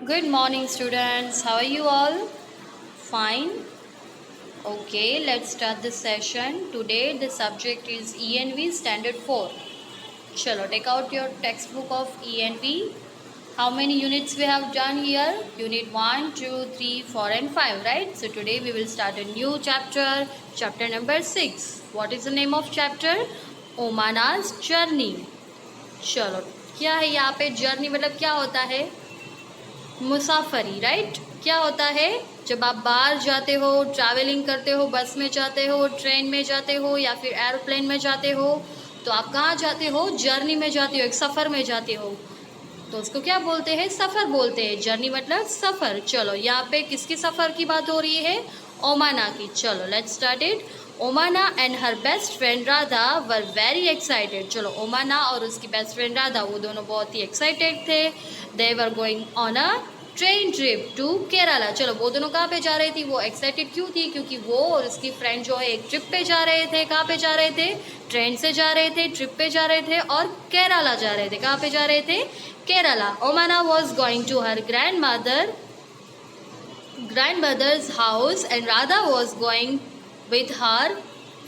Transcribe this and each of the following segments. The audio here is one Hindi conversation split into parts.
Good morning, students. How are you all? Fine. Okay, let's start the session. Today, the subject is ENV Standard 4. Chalo, take out your textbook of ENV. How many units we have done here? Unit 1, 2, 3, 4, and 5, right? So, today we will start a new chapter, chapter number 6. What is the name of chapter? Omana's journey. चलो, क्या है यहाँ पे जर्नी मतलब क्या होता है? मुसाफरी, राइट। क्या होता है जब आप बाहर जाते हो, ट्रैवलिंग करते हो, बस में जाते हो, ट्रेन में जाते हो या फिर एरोप्लेन में जाते हो, तो आप कहाँ जाते हो? जर्नी में जाते हो, एक सफ़र में जाते हो, तो उसको क्या बोलते हैं? सफ़र बोलते हैं। जर्नी मतलब सफ़र। चलो, यहाँ पे किसकी सफ़र की बात हो रही है? ओमाना की। चलो, let's start it. Omana and her best friend Radha were very excited. चलो, ओमाना और उसकी बेस्ट फ्रेंड राधा वो दोनों बहुत ही एक्साइटेड थे। They were going on a train trip to Kerala. चलो, वो दोनों कहाँ पे जा रही थी? वो एक्साइटेड क्यों थी? क्योंकि वो और उसकी फ्रेंड जो है एक ट्रिप पे जा रहे थे। कहाँ पे जा रहे थे? ट्रेन से जा रहे थे, ट्रिप पे जा रहे थे और केरला जा रहे थे। कहाँ पे जा रहे थे? Kerala. Omana was going to her grandmother's house and Radha was going with her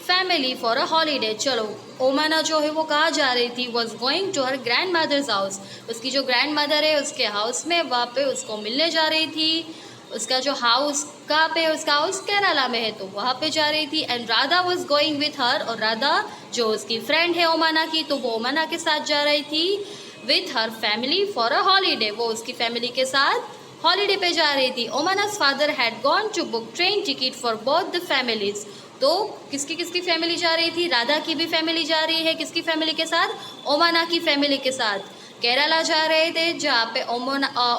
family for a holiday. चलो, ओमाना जो है वो कहाँ जा रही थी? Was going to her grand mother's house. उसकी जो ग्रैंड मदर है उसके हाउस में, वहाँ पे उसको मिलने जा रही थी. उसका जो हाउस कहाँ पे है? उसका हाउस केरला में है, तो वहाँ पे जा रही थी. And Radha was going with her, और राधा जो उसकी फ्रेंड है ओमाना की, तो वो ओमाना के साथ जा रही थी with her family for a holiday. वो उसकी फैमिली के साथ हॉलीडे पे जा रही थी. Omana's father had gone to book train ticket for both the families. तो किसकी किसकी फैमिली जा रही थी? राधा की भी फैमिली जा रही है. किसकी फैमिली के साथ? ओमाना की फैमिली के साथ. केरला जा रहे थे, जहाँ पे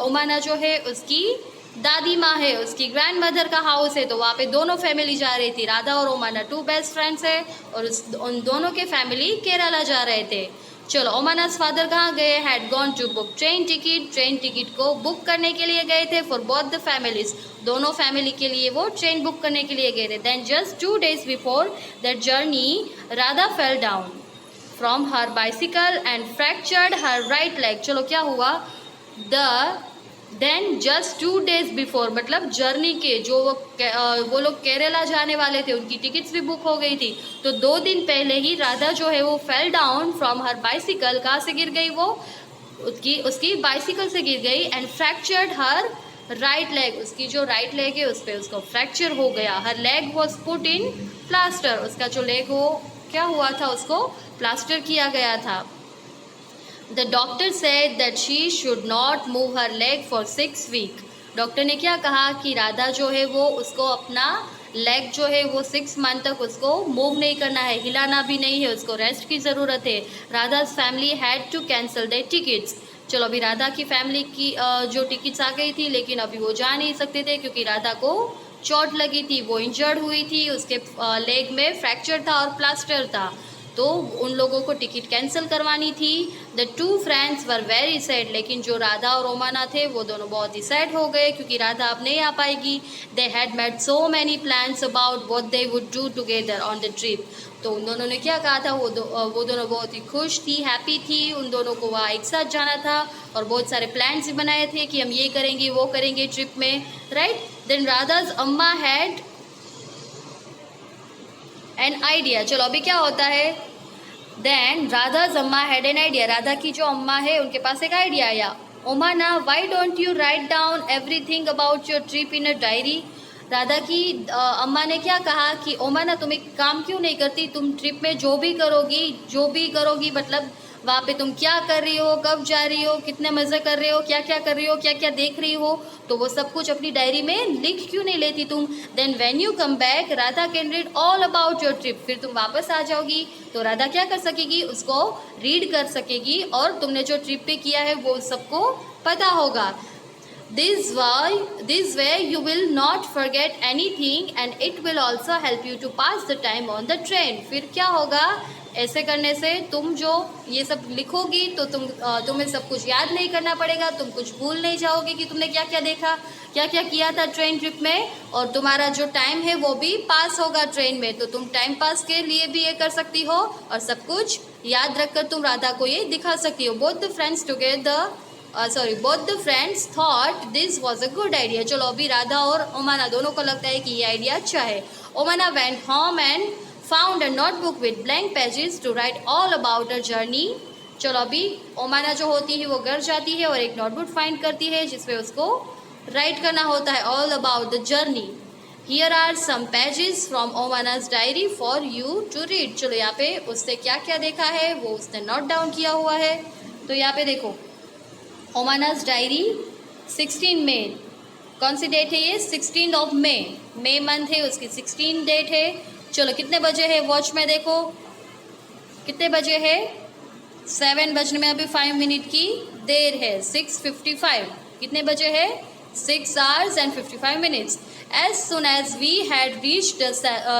ओमाना जो है उसकी दादी माँ है, उसकी ग्रैंड मदर का हाउस है, तो वहाँ पे दोनों फैमिली जा रही थी. राधा और ओमाना टू बेस्ट फ्रेंड्स है, और उन दोनों के फैमिली केरला जा रहे थे. चलो, ओमाना's फादर कहाँ गए? Had gone to book train ticket. Train ticket को बुक करने के लिए गए थे फॉर बोथ द फैमिलीज. दोनों फैमिली के लिए वो ट्रेन बुक करने के लिए गए थे. Then just 2 days before that journey Radha fell down from her bicycle and fractured her right leg. चलो, क्या हुआ? The then just 2 days before मतलब जर्नी के जो वो लोग केरला जाने वाले थे, उनकी टिकट्स भी बुक हो गई थी. तो 2 दिन पहले ही राधा जो है वो fail down from her bicycle. कहाँ से गिर गई वो? उसकी बाइसिकल से गिर गई. And fractured her right leg. उसकी जो राइट लेग है उस पर उसको फ्रैक्चर हो गया. हर leg was put in plaster. उसका जो लेग हो क्या हुआ था? उसको प्लास्टर किया गया था. The doctor said that she should not move her leg for 6 weeks. Doctor ने क्या कहा कि राधा जो है वो उसको अपना लेग जो है वो 6 मंथ तक उसको मूव नहीं करना है, हिलाना भी नहीं है, उसको रेस्ट की ज़रूरत है. Radha's family had to cancel their tickets. चलो, अभी राधा की फैमिली की जो टिकट्स आ गई थी, लेकिन अभी वो जा नहीं सकते थे क्योंकि राधा को चोट लगी थी, वो इंजर्ड हुई थी, उसके लेग में फ्रैक्चर था और प्लास्टर था, तो उन लोगों को टिकट कैंसिल करवानी थी. The 2 friends were very sad. लेकिन जो राधा और ओमाना थे वो दोनों बहुत ही सैड हो गए क्योंकि राधा अब नहीं आ पाएगी. They had made so many plans about what they would do together on the trip. तो उन दोनों ने क्या कहा था? वो दोनों बहुत ही खुश थी, हैप्पी थी. उन दोनों को वहाँ एक साथ जाना था और बहुत सारे प्लान्स भी बनाए थे कि हम ये करेंगे वो करेंगे ट्रिप में, राइट. देन राधा's अम्मा हैड एन आइडिया. चलो, अभी क्या होता है? देन राधा's अम्मा हैड एन आइडिया. राधा की जो अम्मा है उनके पास एक आइडिया आया. Omana, why don't you write down everything about your trip in a diary. Radha की अम्मा ने क्या कहा कि ओमाना, तुम एक काम क्यों नहीं करती? तुम ट्रिप में जो भी करोगी मतलब वहाँ पे तुम क्या कर रही हो, कब जा रही हो, कितने मज़े कर रहे हो, क्या क्या कर रही हो, क्या क्या देख रही हो, तो वो सब कुछ अपनी डायरी में लिख क्यों नहीं लेती तुम? Then when you come back Radha can read all about your trip. फिर तुम वापस आ जाओगी तो राधा क्या कर सकेगी? उसको रीड कर सकेगी और तुमने जो ट्रिप पे किया है वो सबको पता होगा. This way you will not forget anything and it will also help you to pass the time on the train. फिर क्या होगा? ऐसे करने से तुम जो ये सब लिखोगी तो तुम्हें सब कुछ याद नहीं करना पड़ेगा, तुम कुछ भूल नहीं जाओगे कि तुमने क्या क्या देखा, क्या क्या किया था ट्रेन ट्रिप में, और तुम्हारा जो टाइम है वो भी पास होगा ट्रेन में. तो तुम टाइम पास के लिए भी ये कर सकती हो और सब कुछ याद रखकर तुम राधा को ये दिखा सकती हो. Both the friends together sorry both the friends thought this was a good idea. चलो अभी राधा और ओमाना दोनों को लगता है कि ये आइडिया अच्छा है। Omana went home and found a notebook with blank pages to write all about a journey. चलो अभी ओमाना जो होती है वो घर जाती है और एक नोटबुक फाइंड करती है जिसमें उसको राइट करना होता है all about the journey. Here are some pages from Omana's diary for you to read. चलो यहाँ पे उसने क्या क्या देखा है वो उसने नोट डाउन किया हुआ है। तो यहाँ पे देखो ओमानाज डायरी 16 मई, कौन सी डेट है ये? 16 ऑफ मई मंथ है, उसकी 16 डेट है। चलो कितने बजे है वॉच में देखो, कितने बजे है? 7 बजने में अभी 5 मिनट की देर है। 6:55 कितने बजे है? 6 hours and 55 minutes. As soon as we had reached the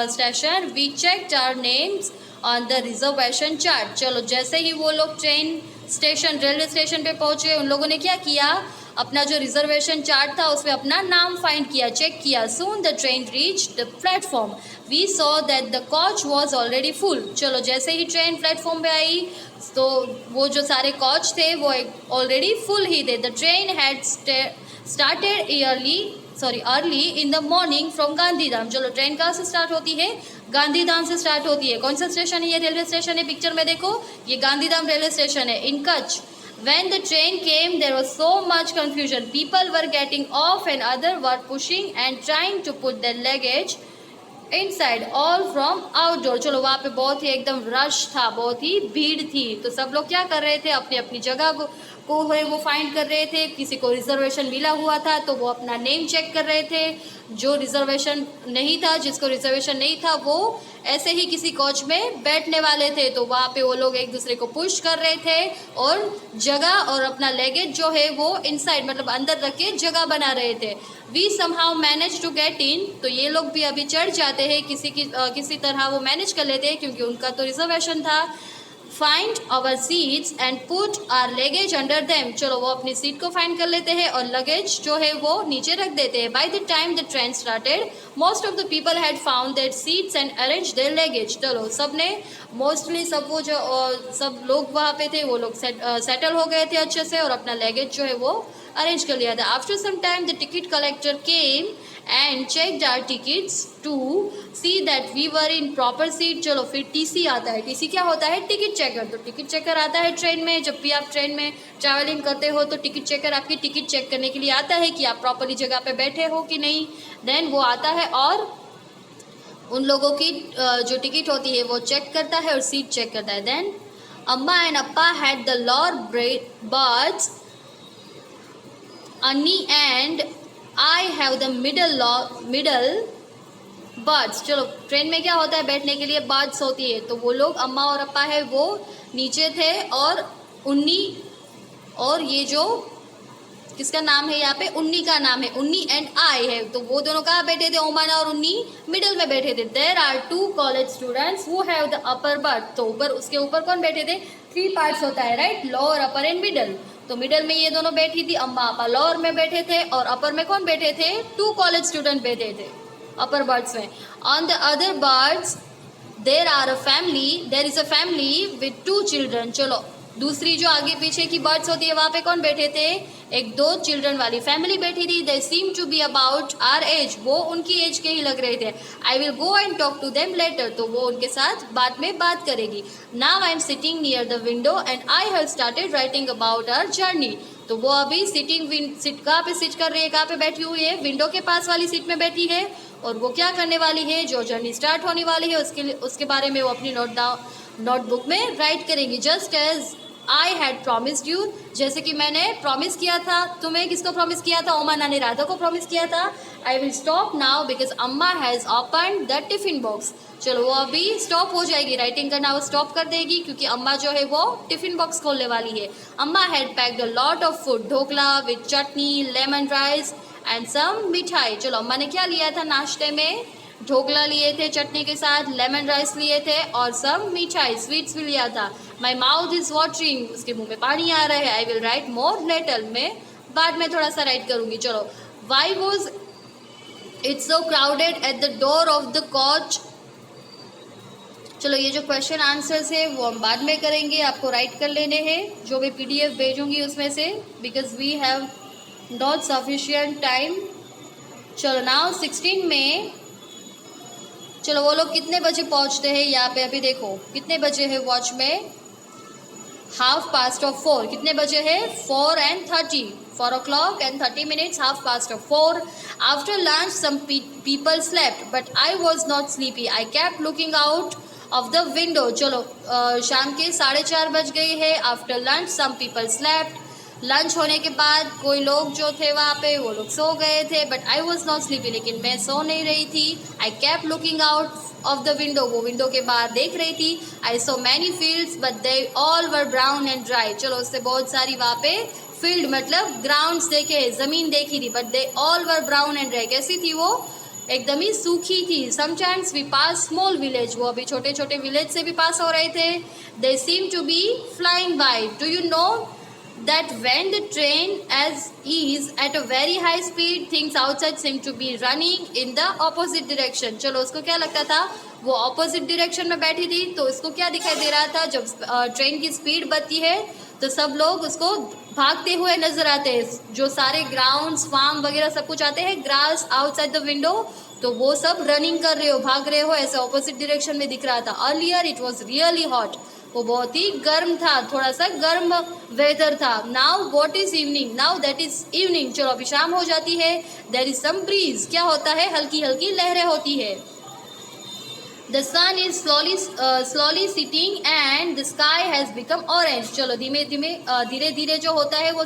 station, we checked our names on the reservation chart. चलो जैसे ही वो लोग ट्रेन स्टेशन रेलवे स्टेशन पे पहुंचे, उन लोगों ने क्या किया? अपना जो रिजर्वेशन चार्ट था उसमें अपना नाम फाइंड किया, चेक किया। Soon the train reached the platform. We saw that the coach was already full. चलो जैसे ही ट्रेन प्लेटफॉर्म पे आई तो वो जो सारे कोच थे वो ऑलरेडी फुल ही थे। The train had started early in the morning from Gandhidham. चलो ट्रेन कहाँ से स्टार्ट होती है? गांधीधाम से स्टार्ट होती है। कौन सा स्टेशन है ये? रेलवे स्टेशन है। पिक्चर में देखो ये गांधीधाम रेलवे स्टेशन है इन Kutch. When the train came, there was so much confusion. People were getting off and others were pushing and trying to put their luggage inside, all from outdoor. चलो वहाँ पे बहुत ही एकदम रश था, बहुत ही भीड़ थी। तो सब लोग क्या कर रहे थे? अपनी अपनी जगह को है वो फाइंड कर रहे थे। किसी को रिजर्वेशन मिला हुआ था तो वो अपना नेम चेक कर रहे थे। जो रिजर्वेशन नहीं था, जिसको रिजर्वेशन नहीं था, वो ऐसे ही किसी कोच में बैठने वाले थे। तो वहाँ पे वो लोग एक दूसरे को पुश कर रहे थे और जगह और अपना लगेज जो है वो इनसाइड मतलब अंदर रख के जगह बना रहे थे। We somehow manage to get in. तो ये लोग भी अभी चढ़ जाते हैं, किसी तरह वो मैनेज कर लेते हैं क्योंकि उनका तो रिजर्वेशन था। Find our seats and put our luggage under them. चलो वो अपनी सीट को फाइंड कर लेते हैं और लगेज जो है वो नीचे रख देते हैं। By the time the train started most of the people had found their seats and arrange their luggage. चलो सबने मोस्टली सब लोग वहाँ पे थे वो लोग सेटल हो गए थे अच्छे से और अपना लगेज जो है वो अरेंज कर लिया था। After some time the ticket collector came and checked our tickets to see that we were in proper seat. चलो फिर टीसी आता है। टीसी क्या होता है? Ticket checker. तो टिकट चेकर आता है ट्रेन में। जब भी आप ट्रेन में ट्रैवलिंग करते हो तो टिकट चेकर आपकी टिकट चेक करने के लिए आता है कि आप प्रॉपरली जगह पे बैठे हो कि नहीं। देन वो आता है और उन लोगों की जो टिकट होती है वो चेक करता है और सीट चेक करता है। देन अम्मा and Appa had the lower birds, Annie and I have the middle birds. चलो ट्रेन में क्या होता है? बैठने के लिए बर्ड्स होती है। तो वो लोग अम्मा और अप्पा है वो नीचे थे और उन्नी और ये जो किसका नाम है यहाँ पे? उन्नी का नाम है। उन्नी एंड आई है तो वो दोनों कहाँ बैठे थे? ओमाना और उन्नी मिडल में बैठे थे। There are 2 college students who have the upper berth. तो ऊपर उसके ऊपर कौन बैठे थे? 3 पार्ट्स होता है right, lower upper and middle. तो मिडल में ये दोनों बैठी थी अम्मा अप्पा, लोअर में बैठे थे और अपर में कौन बैठे थे? 2 कॉलेज स्टूडेंट बैठे थे अपर बर्ड्स में। On the other birds there is a family with 2 children. चलो दूसरी जो आगे पीछे की बर्ड्स होती है वहाँ पे कौन बैठे थे? एक 2 चिल्ड्रन वाली फैमिली बैठी थी। They seem to be about our age. वो उनकी एज के ही लग रहे थे। I will go and talk to them later. तो वो उनके साथ बाद में बात करेगी। Now I am sitting near the window and I have started writing about our journey. तो वो अभी सीट कहाँ पे सिट कर रही है? कहाँ पे बैठी हुई है? विंडो के पास वाली सीट में बैठी है और वो क्या करने वाली है? जो जर्नी स्टार्ट होने वाली है उसके बारे में वो अपनी नोटबुक में राइट करेंगी। Just as I had promised you. जैसे कि मैंने प्रॉमिस किया था। तुम्हें किसको प्रॉमिस किया था? ओमाना ने राधा को प्रॉमिस किया था। I will stop now because amma has open the tiffin box. चलो वो अभी स्टॉप हो जाएगी, राइटिंग करना वो स्टॉप कर देगी क्योंकि अम्मा जो है वो टिफिन बॉक्स खोलने वाली है। Amma had packed a lot of food, dhokla with chutney, lemon rice and some mithai. चलो अम्मा ने क्या लिया था नाश्ते में? ढोकला लिए थे चटनी के साथ, लेमन राइस लिए थे और सब मिठाई स्वीट्स भी लिया था। My mouth is watering. उसके मुंह में पानी आ रहा है। I will write more later. में बाद में थोड़ा सा राइट करूंगी। चलो why was it's so crowded at the door of the coach चलो ये जो क्वेश्चन आंसर्स है वो हम बाद में करेंगे, आपको राइट कर लेने हैं जो भी पीडीएफ भेजूंगी उसमें से, because we have not sufficient time. चलो नाउ 16 में, चलो वो लोग कितने बजे पहुंचते हैं यहाँ पे, अभी देखो कितने बजे है वॉच में, 4:30। कितने बजे है, 4:30, 4:30, 4:30, 4:30। After lunch, some people slept, but I was not sleepy. I kept looking out of the window. चलो शाम के 4:30 बज गई है। After lunch, some people slept. Lunch होने के बाद कोई लोग जो थे वहाँ पे वो लोग सो गए थे, but I was not sleepy, लेकिन मैं सो नहीं रही थी। I kept looking out of the window, वो विंडो के बाहर देख रही थी। I saw many fields but they all were brown and dry. चलो उससे बहुत सारी वहाँ पे फील्ड मतलब ग्राउंड्स देखे, जमीन देखी थी, but they all were brown and dry. कैसी थी वो, एकदम ही सूखी थी। Sometimes we pass small village, वो अभी छोटे छोटे विलेज से भी पास हो रहे थे। They seem to be flying by. Do you know that when the train as is at a very high speed, things outside seem to be running in the opposite direction। चलो उसको क्या लगता था, वो ऑपोजिट डायरेक्शन में बैठी थी, तो इसको क्या दिखाई दे रहा था, जब ट्रेन की स्पीड बढ़ती है तो सब लोग उसको भागते हुए नजर आते हैं। जो सारे ग्राउंड्स फार्म वगैरह सब कुछ आते हैं, ग्रास आउटसाइड द विंडो, तो वो सब रनिंग कर रहे हो, भाग रहे हो, ऐसे ऑपोजिट डायरेक्शन में दिख रहा था। Earlier it was really hot, वो बहुत ही गर्म था, थोड़ा सा गर्म वेदर था। Now what is evening, now that is evening. चलो अभी शाम हो जाती है। देयर इज सम ब्रीज, क्या होता है, हल्की हल्की लहरें होती है। The sun is slowly sitting and the sky has become orange. चलो धीमे धीरे जो होता है वो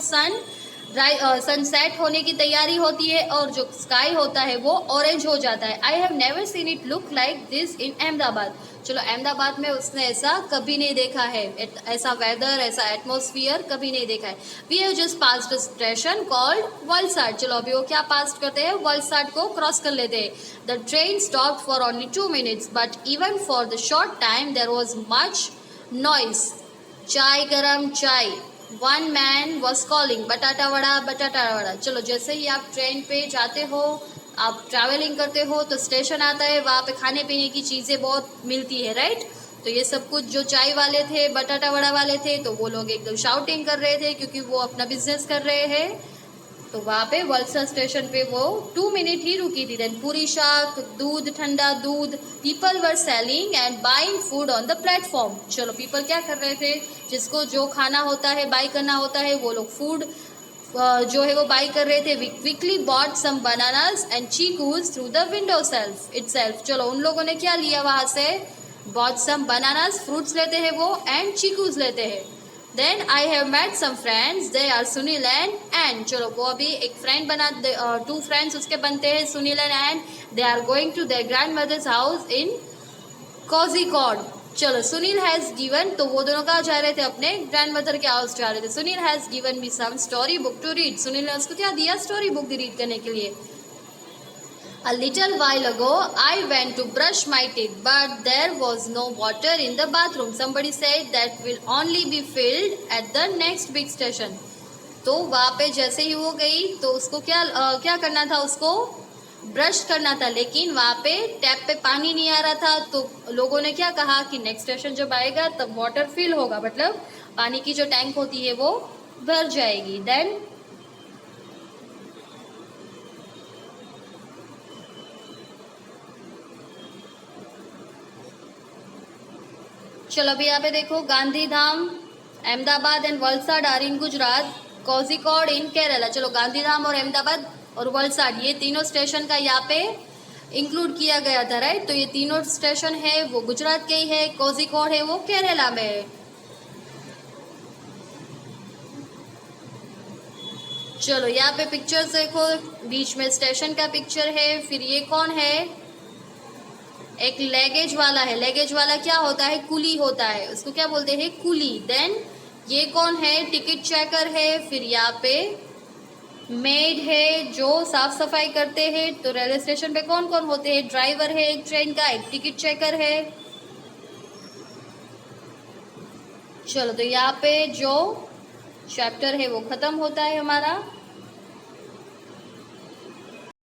सनसेट होने की तैयारी होती है, और जो स्काई होता है वो ऑरेंज हो जाता है। I have never seen it look like this in Ahmedabad. चलो अहमदाबाद में उसने ऐसा कभी नहीं देखा है, ऐसा वेदर, ऐसा एटमॉस्फियर कभी नहीं देखा है। We have just passed a station called Valsad. चलो अभी वो क्या पास करते हैं, वलसाड को क्रॉस कर लेते हैं। The train stopped for only 2 minutes, but even for the short time there was much noise. चाय गरम चाय, वन मैन वॉज कॉलिंग, बटाटा वड़ा बटाटा वड़ा। चलो जैसे ही आप ट्रेन पे जाते हो, आप ट्रैवलिंग करते हो, तो स्टेशन आता है, वहाँ पे खाने पीने की चीज़ें बहुत मिलती है, राइट। तो ये सब कुछ जो चाय वाले थे, बटाटा वड़ा वाले थे, तो वो लोग एकदम शाउटिंग कर रहे थे क्योंकि वो अपना बिजनेस कर रहे हैं। तो वहाँ पे वलसाड स्टेशन पे वो 2 minutes ही रुकी थी। देन पूरी शाक, दूध, ठंडा दूध, people were selling and buying food on the platform. चलो पीपल क्या कर रहे थे, जिसको जो खाना होता है, बाई करना होता है, वो लोग फूड जो है वो बाई कर रहे थे। We quickly bought some bananas and chikoos through the window itself. चलो उन लोगों ने क्या लिया वहाँ से, बॉट सम बनानास, फ्रूट्स लेते हैं वो, एंड चीकूज लेते हैं। Then I have met some friends, they are Sunil and Ann. चलो वो अभी एक फ्रेंड बना, 2 फ्रेंड्स उसके बनते हैं, Sunil and Ann. They are going to their grand mother's house in Kozhikode. चलो सुनील हैज़ गिवन, तो वो दोनों कहाँ जा रहे थे, अपने ग्रैंड मदर के हाउस जा रहे थे। Sunil has given me some story book to read. Sunil ने उसको क्या दिया, स्टोरी बुक रीड करने के लिए। A little while ago, I went to brush my teeth, but there was no water in the bathroom. Somebody said that will only be filled at the next big station. तो वहाँ पे जैसे ही वो गई, तो उसको क्या करना था, उसको ब्रश करना था, लेकिन वहाँ पे टैप पे पानी नहीं आ रहा था। तो लोगों ने क्या कहा कि नेक्स्ट स्टेशन जब आएगा तब वाटर फिल होगा, मतलब पानी की जो टैंक होती है वो भर जाएगी। देन चलो अभी यहाँ पे देखो, Gandhidham, Ahmedabad and Valsad are in Gujarat, Kozhikode in Kerala. चलो गांधीधाम और अहमदाबाद और वलसाड, ये तीनों स्टेशन का यहाँ पे इंक्लूड किया गया था, राइट। तो ये तीनों स्टेशन है वो गुजरात के ही है, कोझिकोड है वो केरला में है। चलो यहाँ पे पिक्चर्स देखो, बीच में स्टेशन का पिक्चर है, फिर ये कौन है, एक लगेज वाला है। लगेज वाला क्या होता है, कुली होता है, उसको क्या बोलते हैं, कुली। देन ये कौन है, टिकट चेकर है। फिर यहाँ पे मेड है जो साफ सफाई करते हैं। तो रेलवे स्टेशन पे कौन कौन होते हैं, ड्राइवर है एक ट्रेन का, एक टिकट चेकर है। चलो तो यहाँ पे जो चैप्टर है वो खत्म होता है हमारा।